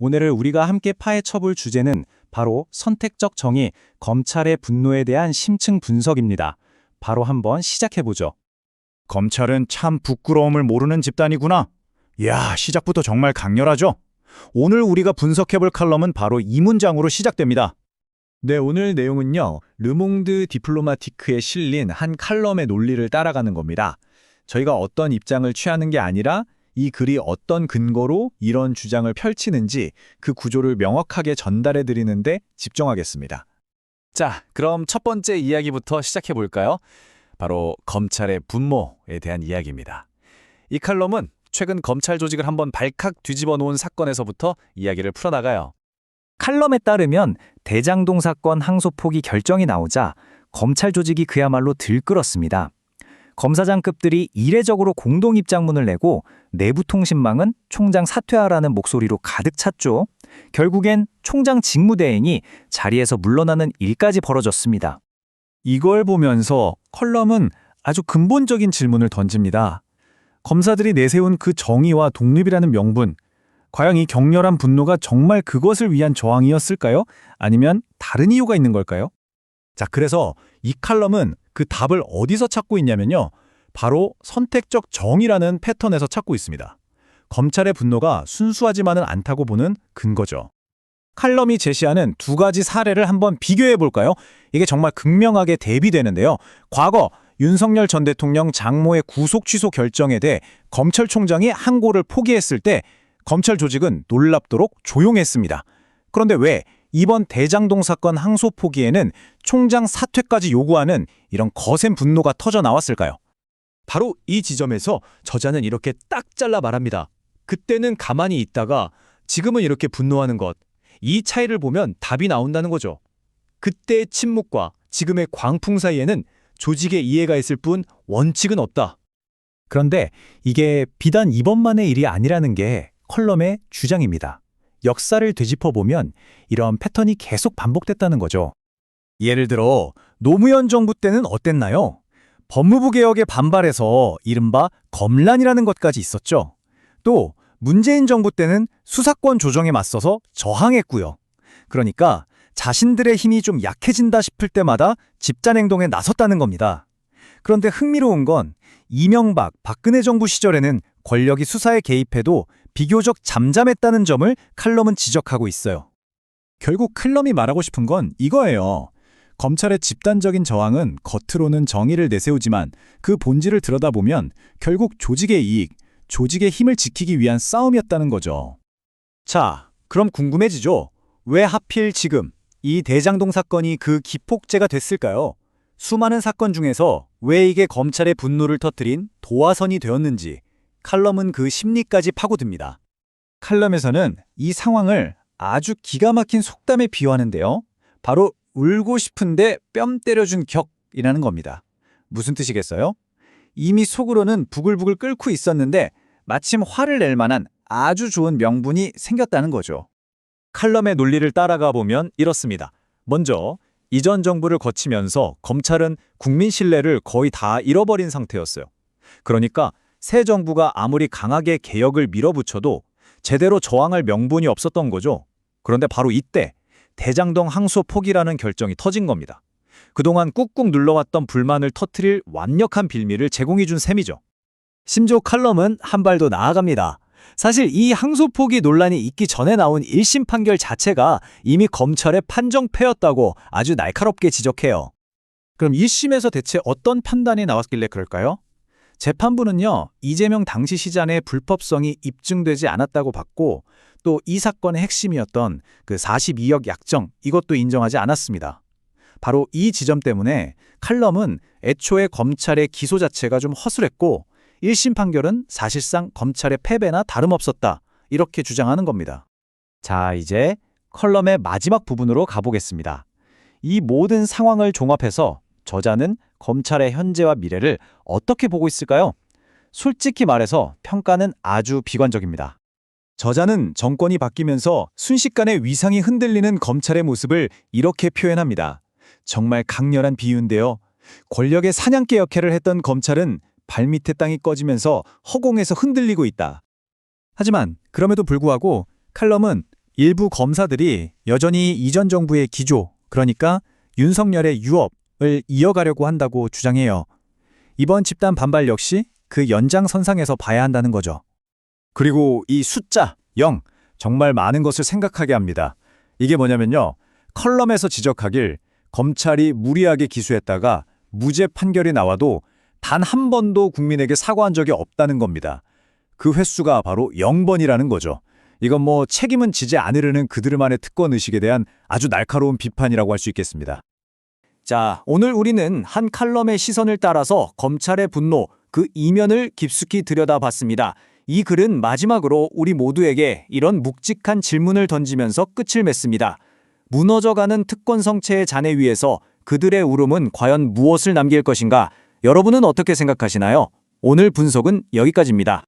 오늘 우리가 함께 파헤쳐볼 주제는 바로 선택적 정의, 검찰의 분노에 대한 심층 분석입니다. 바로 한번 시작해보죠. 검찰은 참 부끄러움을 모르는 집단이구나. 이야, 시작부터 정말 강렬하죠? 오늘 우리가 분석해볼 칼럼은 바로 이 문장으로 시작됩니다. 네, 오늘 내용은요, 르몽드 디플로마티크에 실린 한 칼럼의 논리를 따라가는 겁니다. 저희가 어떤 입장을 취하는 게 아니라 이 글이 어떤 근거로 이런 주장을 펼치는지 그 구조를 명확하게 전달해 드리는데 집중하겠습니다. 자, 그럼 첫 번째 이야기부터 시작해 볼까요? 바로 검찰의 분모에 대한 이야기입니다. 이 칼럼은 최근 검찰 조직을 한번 발칵 뒤집어 놓은 사건에서부터 이야기를 풀어나가요. 칼럼에 따르면 대장동 사건 항소 포기 결정이 나오자 검찰 조직이 그야말로 들끓었습니다. 검사장급들이 이례적으로 공동 입장문을 내고 내부 통신망은 총장 사퇴하라는 목소리로 가득 찼죠. 결국엔 총장 직무대행이 자리에서 물러나는 일까지 벌어졌습니다. 이걸 보면서 컬럼은 아주 근본적인 질문을 던집니다. 검사들이 내세운 그 정의와 독립이라는 명분, 과연 이 격렬한 분노가 정말 그것을 위한 저항이었을까요? 아니면 다른 이유가 있는 걸까요? 자, 그래서 이 칼럼은 그 답을 어디서 찾고 있냐면요. 바로 선택적 정의라는 패턴에서 찾고 있습니다. 검찰의 분노가 순수하지만은 않다고 보는 근거죠. 칼럼이 제시하는 두 가지 사례를 한번 비교해 볼까요? 이게 정말 극명하게 대비되는데요. 과거 윤석열 전 대통령 장모의 구속 취소 결정에 대해 검찰총장이 항고를 포기했을 때 검찰 조직은 놀랍도록 조용했습니다. 그런데 왜 이번 대장동 사건 항소 포기에는 총장 사퇴까지 요구하는 이런 거센 분노가 터져 나왔을까요? 바로 이 지점에서 저자는 이렇게 딱 잘라 말합니다. 그때는 가만히 있다가 지금은 이렇게 분노하는 것. 이 차이를 보면 답이 나온다는 거죠. 그때의 침묵과 지금의 광풍 사이에는 조직의 이해가 있을 뿐 원칙은 없다. 그런데 이게 비단 이번만의 일이 아니라는 게 컬럼의 주장입니다. 역사를 되짚어보면 이런 패턴이 계속 반복됐다는 거죠. 예를 들어 노무현 정부 때는 어땠나요? 법무부 개혁에 반발해서 이른바 검란이라는 것까지 있었죠. 또 문재인 정부 때는 수사권 조정에 맞서서 저항했고요. 그러니까 자신들의 힘이 좀 약해진다 싶을 때마다 집단 행동에 나섰다는 겁니다. 그런데 흥미로운 건 이명박, 박근혜 정부 시절에는 권력이 수사에 개입해도 비교적 잠잠했다는 점을 칼럼은 지적하고 있어요. 결국 칼럼이 말하고 싶은 건 이거예요. 검찰의 집단적인 저항은 겉으로는 정의를 내세우지만 그 본질을 들여다보면 결국 조직의 이익, 조직의 힘을 지키기 위한 싸움이었다는 거죠. 자, 그럼 궁금해지죠? 왜 하필 지금 이 대장동 사건이 그 기폭제가 됐을까요? 수많은 사건 중에서 왜 이게 검찰의 분노를 터뜨린 도화선이 되었는지 칼럼은 그 심리까지 파고듭니다. 칼럼에서는 이 상황을 아주 기가 막힌 속담에 비유하는데요. 바로 울고 싶은데 뺨 때려준 격이라는 겁니다. 무슨 뜻이겠어요? 이미 속으로는 부글부글 끓고 있었는데 마침 화를 낼 만한 아주 좋은 명분이 생겼다는 거죠. 칼럼의 논리를 따라가 보면 이렇습니다. 먼저 이전 정부를 거치면서 검찰은 국민 신뢰를 거의 다 잃어버린 상태였어요. 그러니까 새 정부가 아무리 강하게 개혁을 밀어붙여도 제대로 저항할 명분이 없었던 거죠. 그런데 바로 이때 대장동 항소 포기라는 결정이 터진 겁니다. 그동안 꾹꾹 눌러왔던 불만을 터뜨릴 완벽한 빌미를 제공해준 셈이죠. 심지어 칼럼은 한 발 더 나아갑니다. 사실 이 항소 포기 논란이 있기 전에 나온 1심 판결 자체가 이미 검찰의 판정패였다고 아주 날카롭게 지적해요. 그럼 1심에서 대체 어떤 판단이 나왔길래 그럴까요? 재판부는요, 이재명 당시 시장의 불법성이 입증되지 않았다고 봤고 또 이 사건의 핵심이었던 그 42억 약정, 이것도 인정하지 않았습니다. 바로 이 지점 때문에 칼럼은 애초에 검찰의 기소 자체가 좀 허술했고 1심 판결은 사실상 검찰의 패배나 다름없었다, 이렇게 주장하는 겁니다. 자, 이제 컬럼의 마지막 부분으로 가보겠습니다. 이 모든 상황을 종합해서 저자는 검찰의 현재와 미래를 어떻게 보고 있을까요? 솔직히 말해서 평가는 아주 비관적입니다. 저자는 정권이 바뀌면서 순식간에 위상이 흔들리는 검찰의 모습을 이렇게 표현합니다. 정말 강렬한 비유인데요. 권력의 사냥개 역할을 했던 검찰은 발밑에 땅이 꺼지면서 허공에서 흔들리고 있다. 하지만 그럼에도 불구하고 칼럼은 일부 검사들이 여전히 이전 정부의 기조, 그러니까 윤석열의 유업을 이어가려고 한다고 주장해요. 이번 집단 반발 역시 그 연장선상에서 봐야 한다는 거죠. 그리고 이 숫자 0, 정말 많은 것을 생각하게 합니다. 이게 뭐냐면요. 컬럼에서 지적하길 검찰이 무리하게 기소했다가 무죄 판결이 나와도 단 한 번도 국민에게 사과한 적이 없다는 겁니다. 그 횟수가 바로 0번이라는 거죠. 이건 뭐 책임은 지지 않으려는 그들만의 특권 의식에 대한 아주 날카로운 비판이라고 할 수 있겠습니다. 자, 오늘 우리는 한 칼럼의 시선을 따라서 검찰의 분노, 그 이면을 깊숙이 들여다봤습니다. 이 글은 마지막으로 우리 모두에게 이런 묵직한 질문을 던지면서 끝을 맺습니다. 무너져가는 특권 성체의 잔해 위에서 그들의 울음은 과연 무엇을 남길 것인가? 여러분은 어떻게 생각하시나요? 오늘 분석은 여기까지입니다.